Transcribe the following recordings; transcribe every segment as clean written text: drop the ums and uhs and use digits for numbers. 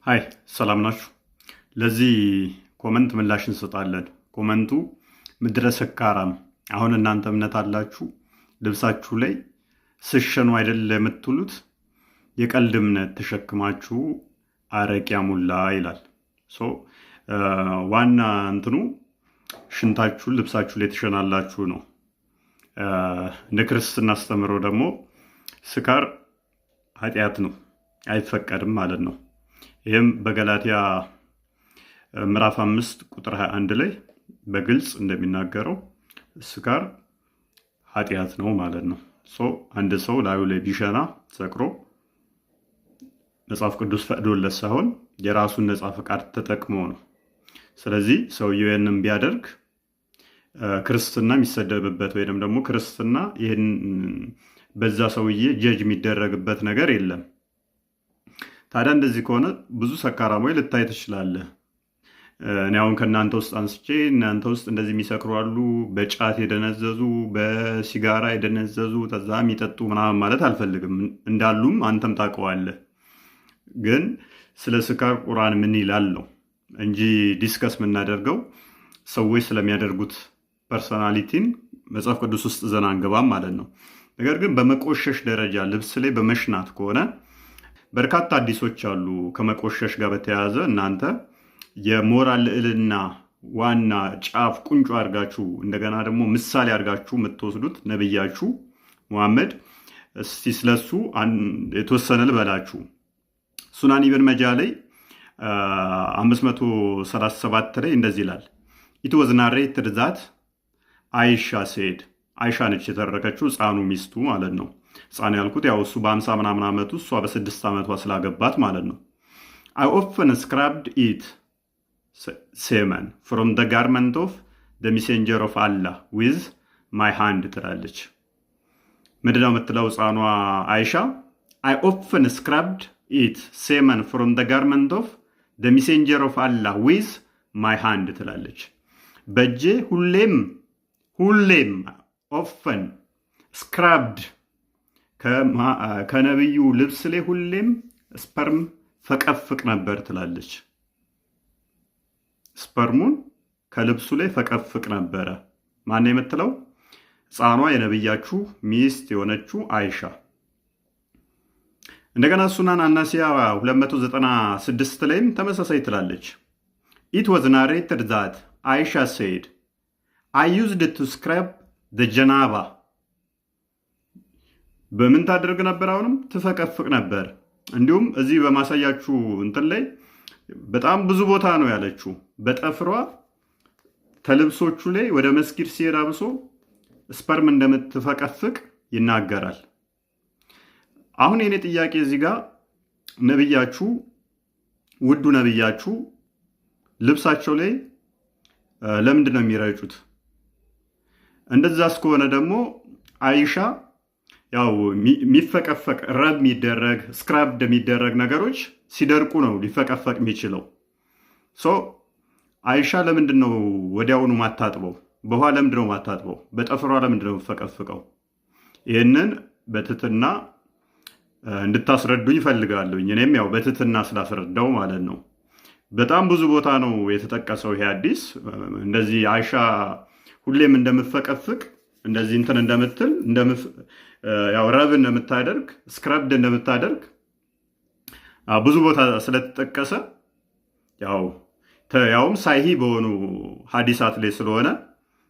ሃይ ሰላም ናችሁ። ለዚህ ኮመንት ምላሽ እንሰጣለን። ኮመንቱ ምድረ ሰካራም፣ አሁን እናንተ እምነት አላችሁ ልብሳችሁ ላይ ስሸኑ አይደል የምትሉት፣ የቀልድ እምነት ተሸክማችሁ አረቂያ ሙላ ይላል። ዋና እንትኑ ሽንታችሁን ልብሳችሁ ላይ ትሸናላችሁ ነው። እንደ ክርስትና አስተምሮ ደግሞ ስካር ኃጢአት ነው፣ አይፈቀድም ማለት ነው። ይህም በገላትያ ምዕራፍ 5 ቁጥር 21 ላይ በግልጽ እንደሚናገረው ስካር ኃጢአት ነው ማለት ነው። አንድ ሰው ላዩ ላይ ቢሸና ሰክሮ መጽሐፍ ቅዱስ ፈቅዶለት ሳይሆን የራሱን ነጻ ፈቃድ ተጠቅሞ ነው። ስለዚህ ሰውየው ይህንን ቢያደርግ ክርስትና የሚሰደብበት ወይም ደግሞ ክርስትና ይህን በዛ ሰውዬ ጀጅ የሚደረግበት ነገር የለም። ታዲያ እንደዚህ ከሆነ ብዙ ሰካራሞች ልታይ ትችላለህ። እኔ አሁን ከእናንተ ውስጥ አንስቼ እናንተ ውስጥ እንደዚህ የሚሰክሩ አሉ፣ በጫት የደነዘዙ፣ በሲጋራ የደነዘዙ፣ ተዛ የሚጠጡ ምናምን ማለት አልፈልግም። እንዳሉም አንተም ታውቀዋለህ። ግን ስለ ስካር ቁርአን ምን ይላል ነው እንጂ ዲስከስ የምናደርገው ሰዎች ስለሚያደርጉት ፐርሶናሊቲን መጽሐፍ ቅዱስ ውስጥ ዘና አንገባም ማለት ነው። ነገር ግን በመቆሸሽ ደረጃ ልብስ ላይ በመሽናት ከሆነ በርካታ አዲሶች አሉ። ከመቆሸሽ ጋር በተያያዘ እናንተ የሞራል ልዕልና ዋና ጫፍ ቁንጮ አድርጋችሁ እንደገና ደግሞ ምሳሌ አድርጋችሁ የምትወስዱት ነብያችሁ ሙሐመድ። እስቲ ስለሱ የተወሰነ ልበላችሁ። ሱናን ኢብን መጃ ላይ 537 ላይ እንደዚህ ይላል። ኢት ዋዝ ናሬትድ ዛት አይሻ ሴድ፣ አይሻ ነች የተረከችው፣ ህፃኑ ሚስቱ ማለት ነው። ህፃን ያልኩት ያው እሱ በ50 ምናምን ዓመቱ እሷ በ6 ዓመቷ ስላገባት ማለት ነው። አይ ኦፍን ስክራብድ ኢት ሴመን ፍሮም ደ ጋርመንት ኦፍ ደ ሜሴንጀር ኦፍ አላህ ዊዝ ማይ ሃንድ ትላለች። ምንድነው የምትለው ህፃኗ አይሻ? አይ ኦፍን ስክራብድ ኢት ሴመን ፍሮም ደ ጋርመንት ኦፍ ደ ሜሴንጀር ኦፍ አላህ ዊዝ ማይ ሃንድ ትላለች። በእጄ ሁሌም ኦፍን ስክራብድ ከነብዩ ልብስ ላይ ሁሌም ስፐርም ፈቀፍቅ ነበር ትላለች። ስፐርሙን ከልብሱ ላይ ፈቀፍቅ ነበረ። ማን የምትለው? ህፃኗ የነብያችሁ ሚስት የሆነችው አይሻ። እንደገና ሱናን አናሲያ 296 ላይም ተመሳሳይ ትላለች። ኢት ዋዝ ናሬትድ ዛት አይሻ ሴድ አይ ዩዝድ ቱ ስክራብ ዘ ጀናባ። በምን ታደርግ ነበር? አሁንም ትፈቀፍቅ ነበር። እንዲሁም እዚህ በማሳያችሁ እንትን ላይ በጣም ብዙ ቦታ ነው ያለችው። በጠፍሯ ተልብሶቹ ላይ ወደ መስጊድ ሲሄድ አብሶ ስፐርም እንደምትፈቀፍቅ ይናገራል። አሁን የኔ ጥያቄ እዚህ ጋር ነብያችሁ፣ ውዱ ነብያችሁ ልብሳቸው ላይ ለምንድን ነው የሚረጩት? እንደዛ እስከሆነ ደግሞ አይሻ ያው የሚፈቀፈቅ ረብ የሚደረግ ስክራብድ የሚደረግ ነገሮች ሲደርቁ ነው ሊፈቀፈቅ የሚችለው። አይሻ ለምንድን ነው ወዲያውኑ ማታጥበው? በውሃ ለምንድን ነው ማታጥበው? በጠፍሯ ለምንድን ነው ፈቀፍቀው? ይህንን በትትና እንድታስረዱኝ ይፈልጋለሁኝ። እኔም ያው በትትና ስላስረዳው ማለት ነው። በጣም ብዙ ቦታ ነው የተጠቀሰው ይሄ ሐዲስ። እንደዚህ አይሻ ሁሌም እንደምፈቀፍቅ እንደዚህ እንትን እንደምትል ያው ረብ እንደምታደርግ ስክራብድ እንደምታደርግ ብዙ ቦታ ስለተጠቀሰ ያውም ሳሂ በሆኑ ሐዲሳት ላይ ስለሆነ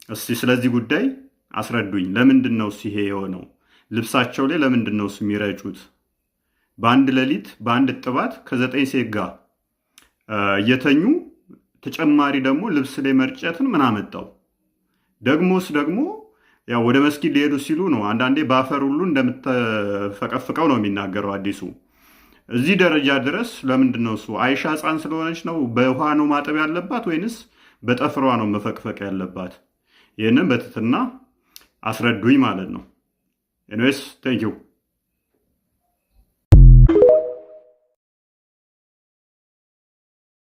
እስቲ ስለዚህ ጉዳይ አስረዱኝ። ለምንድን ነው ይሄ የሆነው? ልብሳቸው ላይ ለምንድን ነው የሚረጩት? በአንድ ሌሊት በአንድ ጥባት ከ9 ሴት ጋር እየተኙ ተጨማሪ ደግሞ ልብስ ላይ መርጨትን ምን አመጣው? ደግሞስ ደግሞ ያው ወደ መስጊድ ሊሄዱ ሲሉ ነው አንዳንዴ በአፈር ሁሉ እንደምትፈቀፍቀው ነው የሚናገረው አዲሱ። እዚህ ደረጃ ድረስ ለምንድን ነው እሱ? አይሻ ህፃን ስለሆነች ነው በውሃ ነው ማጠብ ያለባት ወይንስ በጠፍሯ ነው መፈቅፈቅ ያለባት? ይህንን በትትና አስረዱኝ ማለት ነው። ኤኒዌይስ ቴንክ ዩ።